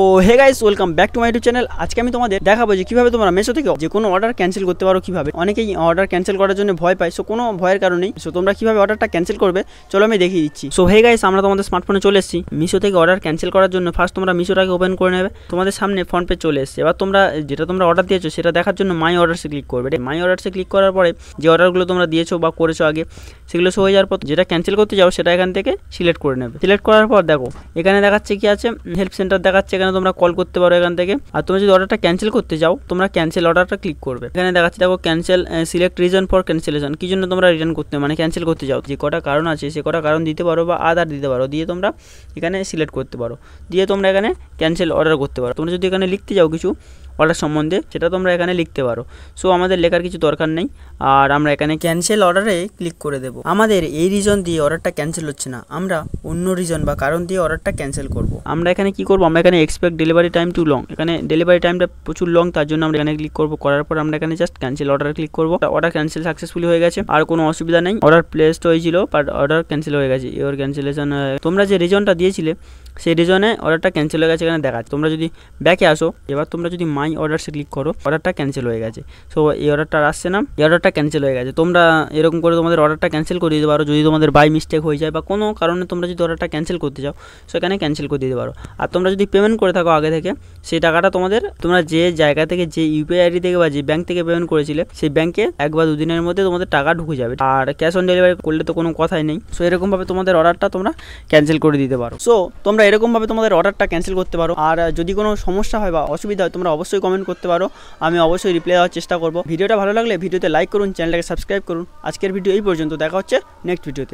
তো hey guys, welcome back to my YouTube channel. আজকে আমি তোমাদের দেখাবো যে কিভাবে তোমরা মেসো থেকে যে কোনো অর্ডার ক্যান্সেল করতে পারো। কিভাবে অনেকেই অর্ডার ক্যান্সেল করার জন্য ভয় পায়, সো কোনো ভয়ের কারণেই তোমরা কিভাবে অর্ডারটা ক্যান্সেল করবে চলো আমি দেখিয়ে দিচ্ছি। সো হে গাইস, আমরা তোমাদের স্মার্টফোনে চলে এসেছি। মিশো থেকে অর্ডার ক্যান্সেল করার জন্য ফার্স্ট তোমরা মিশোটাকে ওপেন করে নেবে। তোমাদের সামনে ফ্রন্ট পেজ চলে এসেছে। এবার তোমরা যেটা তোমরা অর্ডার দিয়েছো সেটা দেখার জন্য মাই অর্ডারসে ক্লিক করবে। মাই অর্ডারসে ক্লিক করার পরে যে অর্ডারগুলো তোমরা দিয়েছো বা করেছো আগে সেগুলো শো হয়ে যাওয়ার পর যেটা ক্যান্সেল করতে যাও সেটা এখান থেকে সিলেক্ট করে নেবে। সিলেক্ট করার পর দেখো এখানে দেখাচ্ছে কি আছে, হেল্প সেন্টার দেখাচ্ছে। এখানে তোমরা কল করতে পারো এখান থেকে। আর তোমরা যদি অর্ডারটা ক্যান্সেল করতে যাও তোমরা ক্যান্সেল অর্ডারটা ক্লিক করবে। এখানে দেখাচ্ছে দেখো cancel, select reason for cancellation, কি জন্য তোমরা রিটার্ন করতে মানে ক্যান্সেল করতে যাও, যে কটা কারণ আছে সে কটা কারণ দিতে পারো বা আদার দিতে পারো, দিয়ে তোমরা এখানে সিলেক্ট করতে পারো, দিয়ে তোমরা এখানে ক্যান্সেল অর্ডার করতে পারো। তোমরা যদি এখানে লিখতে যাও কিছু অর্ডার সম্বন্ধে সেটা তোমরা এখানে লিখতে পারো। সো আমাদের লেখার কিছু দরকার নেই, আর আমরা এখানে ক্যান্সেল অর্ডারে ক্লিক করে দেবো। আমাদের এই রিজন দিয়ে অর্ডারটা ক্যান্সেল হচ্ছে না, আমরা অন্য রিজন বা কারণ দিয়ে অর্ডারটা ক্যান্সেল করব। আমরা এখানে কি করব, আমরা এখানে expect delivery time to long, এখানে ডেলিভারি টাইমটা প্রচুর লং, তার জন্য আমরা এখানে ক্লিক করব। করার পর আমরা এখানে জাস্ট ক্যান্সেল অর্ডার ক্লিক করব। অর্ডার ক্যান্সেল সাকসেসফুলি হয়ে গেছে, আর কোনো অসুবিধা নেই। অর্ডার প্লেসড হয়েছিল বাট অর্ডার ক্যান্সেল হয়ে গেছে। ইওর ক্যান্সেলেশন, তোমরা যে রিজনটা দিয়েছিলে সেই রিজনে অর্ডারটা ক্যান্সেল হয়ে গেছে এখানে দেখাচ্ছে। তোমরা যদি ব্যাকে আসো, এবার তোমরা যদি মাই অর্ডারসে ক্লিক করো অর্ডারটা ক্যান্সেল হয়ে গেছে। সো এই অর্ডারটা আসছে না, এই অর্ডারটা ক্যান্সেল হয়ে গেছে। তোমরা এরকম করে তোমাদের অর্ডারটা ক্যান্সেল করে দিতে পারো যদি তোমাদের বাই মিস্টেক হয়ে যায় বা কোনো কারণে তোমরা যদি অর্ডারটা ক্যান্সেল করতে চাও সেখানে ক্যান্সেল করে দিতে পারো। আর তোমরা যদি পেমেন্ট করে থাকো আগে থেকে সেই টাকাটা তোমরা যে জায়গা থেকে যে ইউপিআই আইডি থেকে বা যে ব্যাঙ্ক থেকে পেমেন্ট করেছিলে সেই ব্যাঙ্কে 1 বা 2 দিনের মধ্যে তোমাদের টাকা ঢুকে যাবে। আর ক্যাশ অন ডেলিভারি করলে তো কোনো কথাই নেই। সো এরকমভাবে তোমাদের অর্ডারটা তোমরা ক্যান্সেল করে দিতে পারো। সো তোমরা এরকমভাবে তোমাদের অর্ডারটা ক্যান্সেল করতে পারো। আর যদি কোনো সমস্যা হয় বা অসুবিধা হয় তোমরা অবশ্যই কমেন্ট করতে পারো, আমি অবশ্যই রিপ্লাই দেওয়ার চেষ্টা করব। ভিডিওটা ভালো লাগলে ভিডিওতে লাইক করুন, চ্যানেলটাকে সাবস্ক্রাইব করুন। আজকের ভিডিও এই পর্যন্ত, দেখা হচ্ছে নেক্সট ভিডিওতে।